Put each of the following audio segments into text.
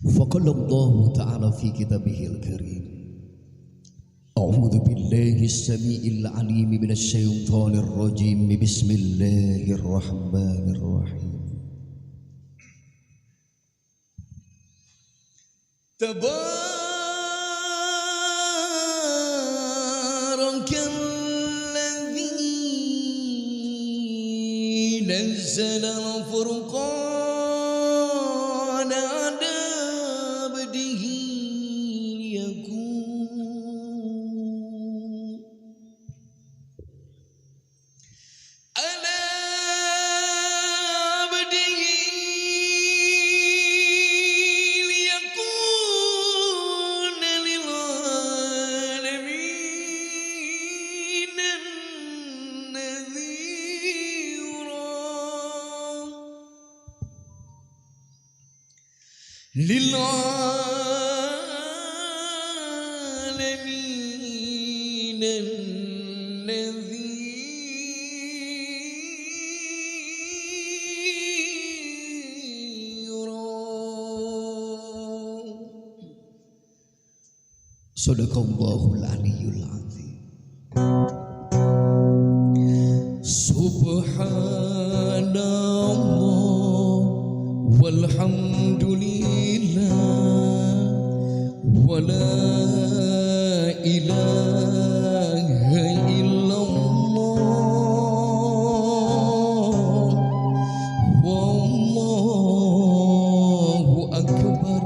فقال الله تعالى في كتابه الكريم: أعوذ بالله السميع العليم من الشيطان الرجيم. بسم الله الرحمن الرحيم. تبارك الذي نزل الفرقان على عبده ليكون على عبده ليكون للعالمين نذيرا للعالمين نذيرا. صدق الله العلي العظيم. سبحان الله والحمد لله ولا إله إلا الله والله أكبر.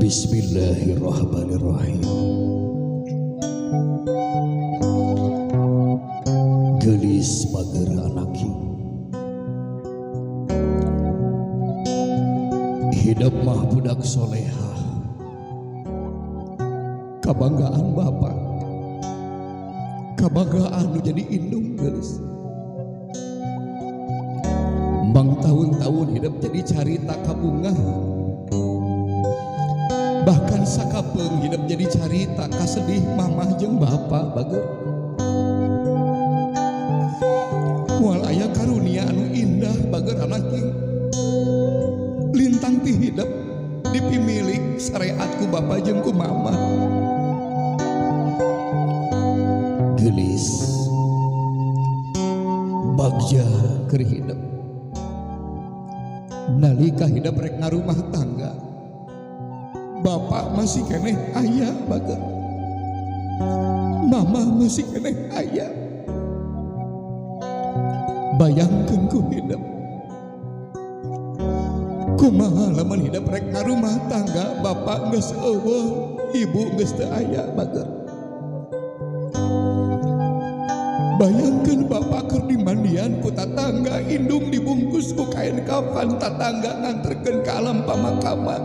Bismillahirrahmanirrahim. Gelis pager anaki hidup mah budak solehah, kabanggaan bapak, kabanggaan nu jadi indung gelis. Bang tahun-tahun hidup jadi carita kabungah, bahkan sakapeung hidup jadi carita kasedih mamah jeung bapak bager. Moal aya karunia anu indah bager anaking lintang ti hidup dipimilik syariat ku bapak jeung ku mama. Gelis bagja keur hidup nalika hidup rek ngarumah tangga, bapak masih keneh ayah bager, mama masih keneh ayah. Bayangkan ku hidup kumaha lamun hidup rek ngarumah tangga, bapak geus eueuh, ibu geus teu aya bager. Bayangkan bapak keur dimandian ku tatangga, indung dibungkus ku kain kafan, tatangga nganterkeun ka alam pamakaman.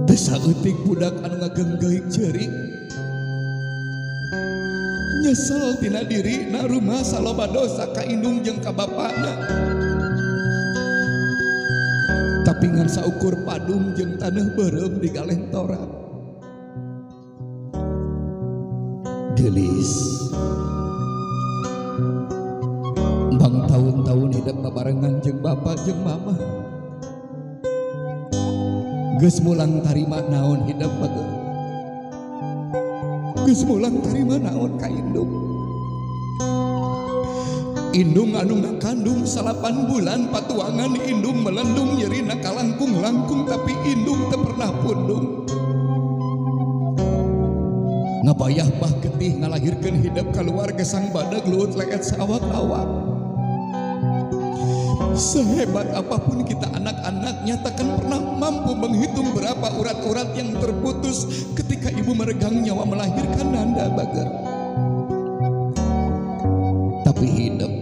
Teu saeutik budak anu ngagenggeik ceurik nyesel tina dirina rumah saloba dosa ka indung jeung ka bapana. Tapi ngan saukur padung jeung taneuh beureum di galentoran. Gelis bang tahun-tahun hidup babarengan jeung bapa jeung mama, geus mulang tarima naon hidup bager, geus mulang tarima naon ka indung. Indung anu ngakandung 8 bulan patuangan, indung melendung nyerina kalangkung-langkung, tapi indung teu pernah pundung. Ngabayah bah getih ngalahirkeun hidup keluarga sang badag luut leet saawak-awak. Sehebat apapun kita anak-anak, nyatakan pernah mampu menghitung berapa urat-urat yang terputus ketika ibu meregang nyawa melahirkan nanda bager. Tapi hidup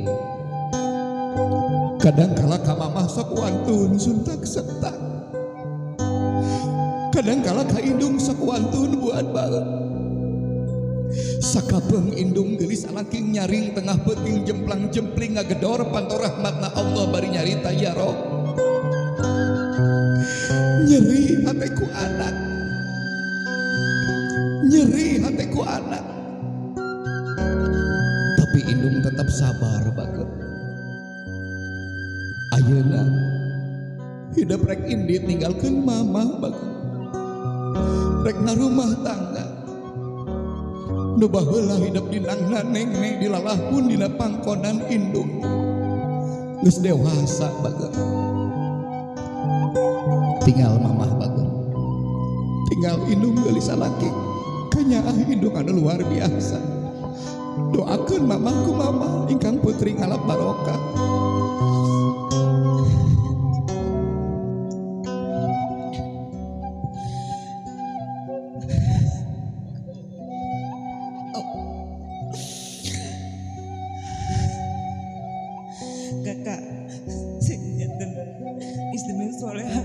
kadangkala ka mamah sok wantun suntak sentak, kadangkala ka indung sok wantun buat bae. Sakapeung indung geulis alaking nyaring tengah peuting jemplang-jempling ngagedor panto rahmatna Allah bari nyarita ya Rob. Nyeri hatiku anak, nyeri hatiku anak. Tapi indung tetap sabar baget. Ayeuna hidup rek indit tinggalkeun mama baget, rek na rumah tangga. Nu baheula hidup di nangna neng-neng dilalahpun dina pangkonan indung geus dewasa baget. Tinggal mamah baget, tinggal indung geulis salaki kanyaah indung anu luar biasa. Doakeun mamahku mama ingkang putri ngalap barokah. Kakak sinten istrinya soleha.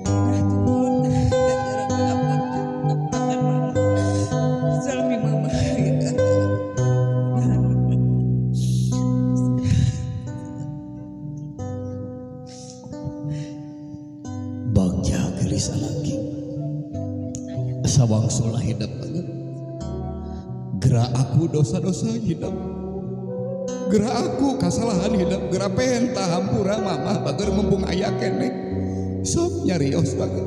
Nah turun gara-gara apa mama salami mama ya kakak. Bagja gelis alaki sawang solah hidup banget. Gerak aku dosa-dosa hidup, gerak aku kesalahan hidup, gerak pentah hampura mamah bager mumpung aya keneh sok nyarios bager.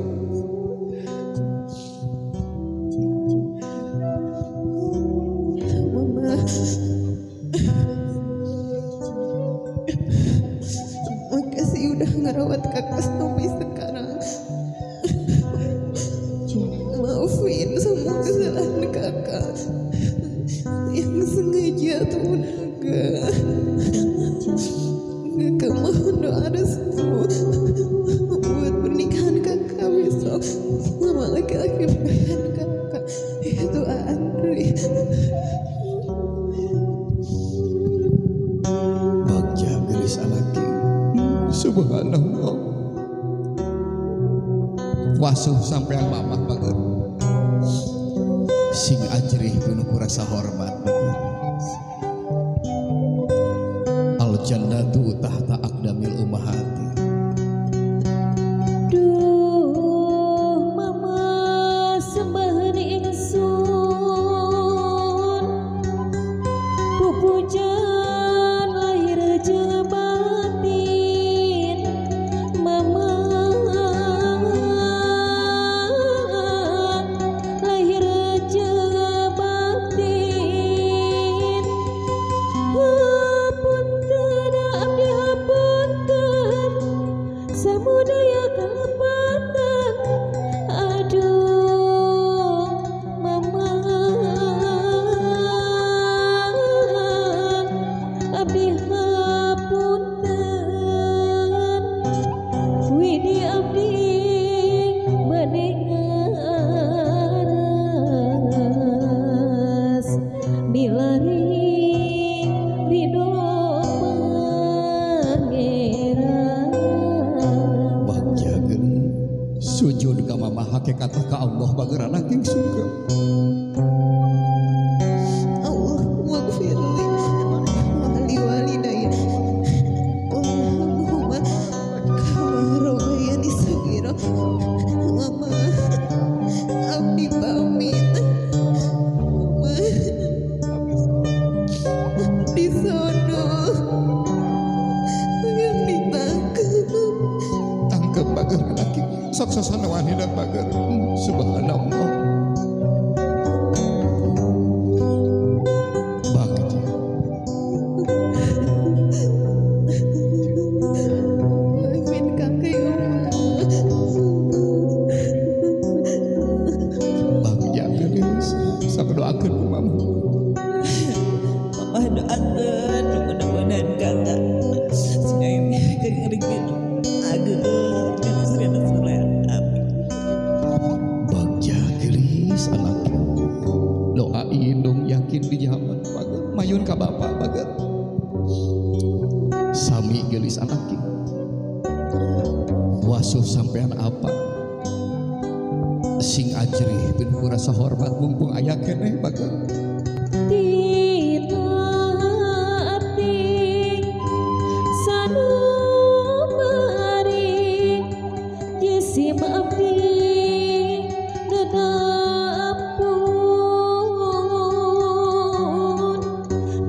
Mama makasih udah ngerawat kakak sampai sekarang. Maafin semua kesalahan kakak yang sengaja atau enggak. Kakak mohon doa restu buat pernikahan kakak besok sama laki-laki pilihan kakak, yaitu Andri. Bagja gelis alaki subhanallah wasuh sampean mamah bager sing ajrih penuh rasa hormat bager. Al jannatu tahta aqdamil ummahati. Duh mama sembahan ingsun pupujan lahir jeung batin mama lahir jeung batin. Hapunten abdi hapunten samudaya kalepatan. Aduh mama abdi hapunten widi abdi mendengar Allah bager anak yang sungkem. Allahumma gfirli wali walidayya Allahumma kama rabbayani shaghira. Mama abdi pamit. Mama di sono yang ditangkap. Tangkep bager anak yang sok sasana wanita bager. Subhanallah. Bagja. Maafin kakak ya Allah. Bagja geus sok doakeun ku mama. Mama doakeun mudah-mudahan kakak sinaim kengerikan ageun kana surena surena. Bagja gelis anak doa indung yakin di jaman bager mayun ka bapa bager sami gelis anak wasuh sampean apa sing ajrih penuh rasa hormat mumpung aya keneh bager Tina arti sanubari jisim abdi dadampun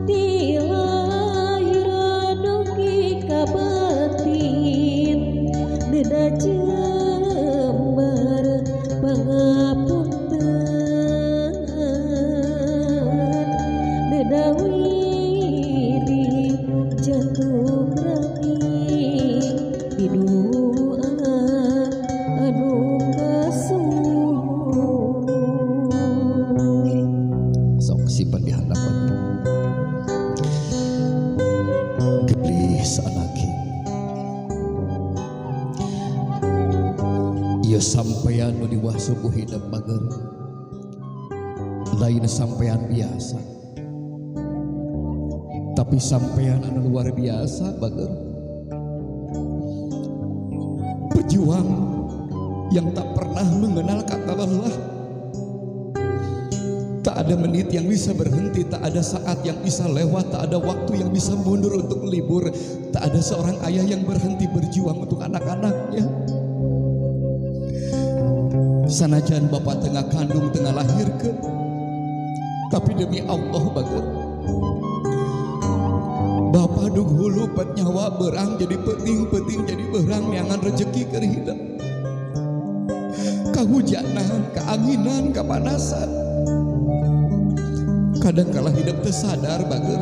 dilahir dugi kabatin deda jembar pangapunten dedawi di jantung rani di doa anu kasuh. sok simpan di hadapan gelis anak ieu sampean nu diwasuh ku hidup bager lain sampean biasa tapi sampean anu luar biasa bager pejuang yang tak pernah mengenal kata lelah. Tak ada menit yang bisa berhenti, tak ada saat yang bisa lewat, tak ada waktu yang bisa mundur untuk libur, tak ada seorang ayah yang berhenti berjuang untuk anak-anaknya. Sanajan bapak tengah kandung tengah lahirkan, tapi demi Allah bager bapak dug hulu pet nyawa berang jadi peting jadi berang neangan rezeki keur hidup kahujanan keanginan kapanasan kadang kala hidup tersadar bager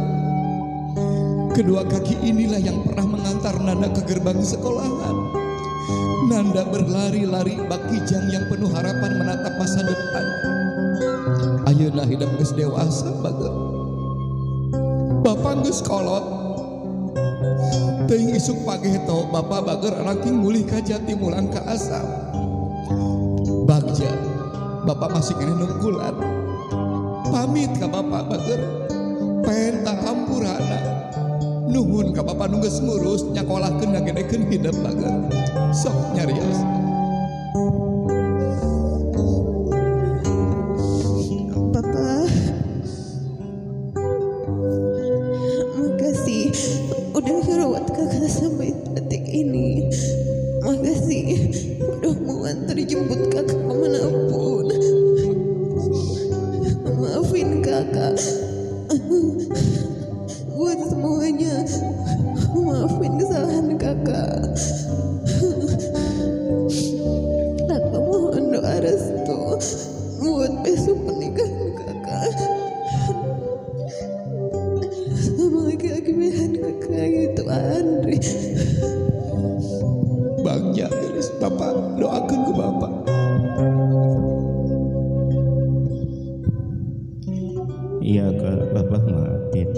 kedua kaki inilah yang pernah mengantar Nanda ke gerbang sekolahan. Nanda berlari-lari bak kijang yang penuh harapan menatap masa depan. Ayeuna hidup geus dewasa bager bapak geus kolot teuing isuk pageto bapak bager ranking mulih ka jati mulang ka asam bagja bapak masih kena nunggulan pamit ka bapak bager penta hampurana nuhun ka bapak nu geus ngurus nyakolahkeun ngagedekeun hidup bager sok nyarios Papa, makasih udah ngerawat kakak sampai detik ini. Makasih udah mau antar jemput kakak kemanapun. Maafin kakak buat semuanya. Maafin kesalahan kakak. Kakak mohon doa restu buat besok pernikahan kakak sama laki-laki pilihan kakak itu Andri. bagja geus bapak doakeun ke bapak. Iya Kak, Bapak maafin.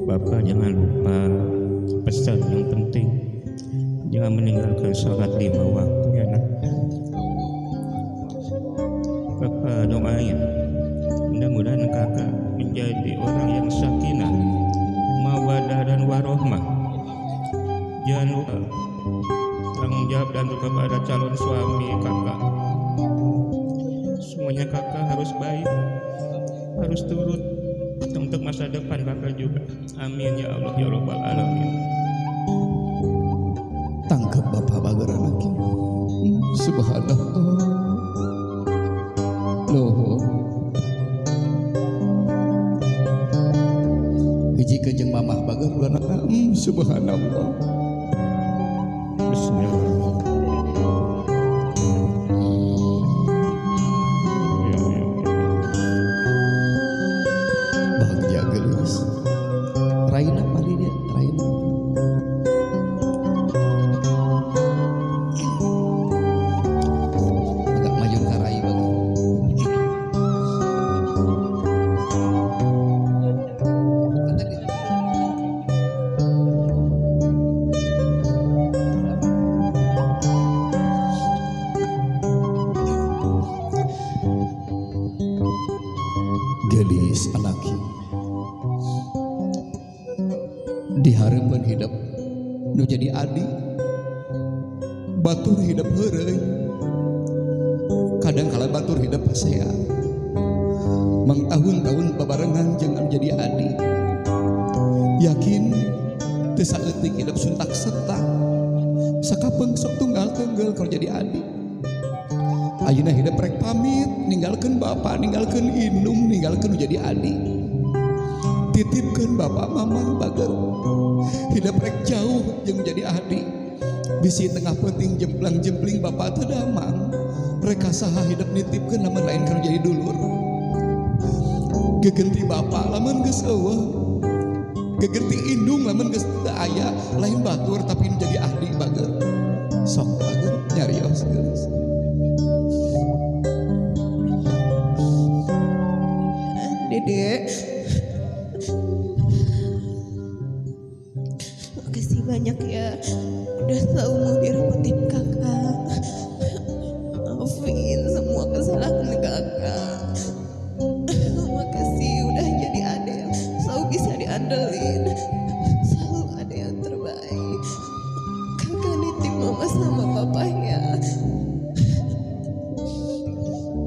Bapak jangan lupa pesan yang penting, jangan meninggalkan sholat 5 waktu ya nak. Bapak doain mudah-mudahan kakak menjadi orang yang sakinah, mawadah dan warohmah. Jangan lupa tanggung jawab dan kepada calon suami kakak. kakak juga. Amin ya Allah ya Rabbal Alamin. Tangkap Bapak bager anaknya. Subhanallah. Loh. Hiji kejeng mamah bager anak. Subhanallah. Bismillah. Ya, ya, ya. Bahagia gelis. Raina pali dia, Raina. Agak maju ke rai bager. Kata dia. Gelis anaki dihareupeun hidup nu jadi adi batur hidup heureuy kadang kala batur hidup pasea mangtahun-tahun babarengan jeung anu jadi adi yakin teu saeutik hidup suntak setak sakapeung sok tunggal teunggel kalau jadi adi. Ayeuna hidup rek pamit ninggalkeun bapak, ninggalkeun indung, ninggalkeun jadi adi. Titipkeun bapak mama bager. Hidup rek jauh jeung jadi adi. Bisi tengah penting jemplang-jempling bapak teu damang. Rek saha hidup nitipkeun lamun lain kana jadi dulur. Gegenti bapak lamun geus eueuh. Gegenti indung lamun geus teu aya, lain batur tapi jadi adi bager. Sok bager nyarios geus. Dede, makasih banyak ya udah tahu mau direpotin kakak. Maafin semua kesalahan kakak. Makasih udah jadi adek yang selalu bisa diandelin, selalu ada yang terbaik. Kakak nitip mama sama papa ya.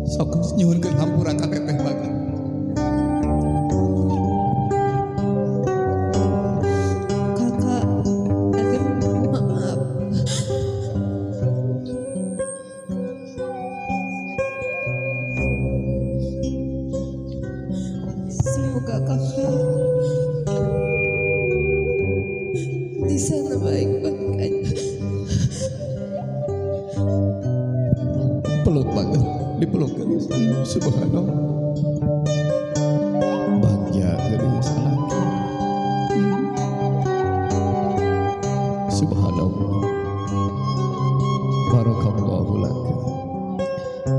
Sok nyuhunkeun hampura ka teteh bager. Semoga kakak di sana baik-baik aja. Peluk bager, dipeluk gelis. Subhanallah. Bahagia gelis anaknya. Subhanallah. Barakallahu laka.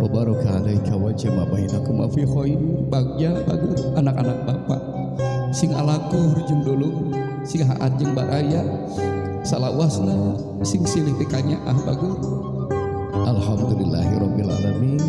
Wa baraka alaika wa jama bainakum fi khair. Bahagia bager anak-anak bapak. Sing alakur jeung dulu, sing haat jeung baraya. Salawasna sing silih dikanya bager. Alhamdulillahirabbil alamin.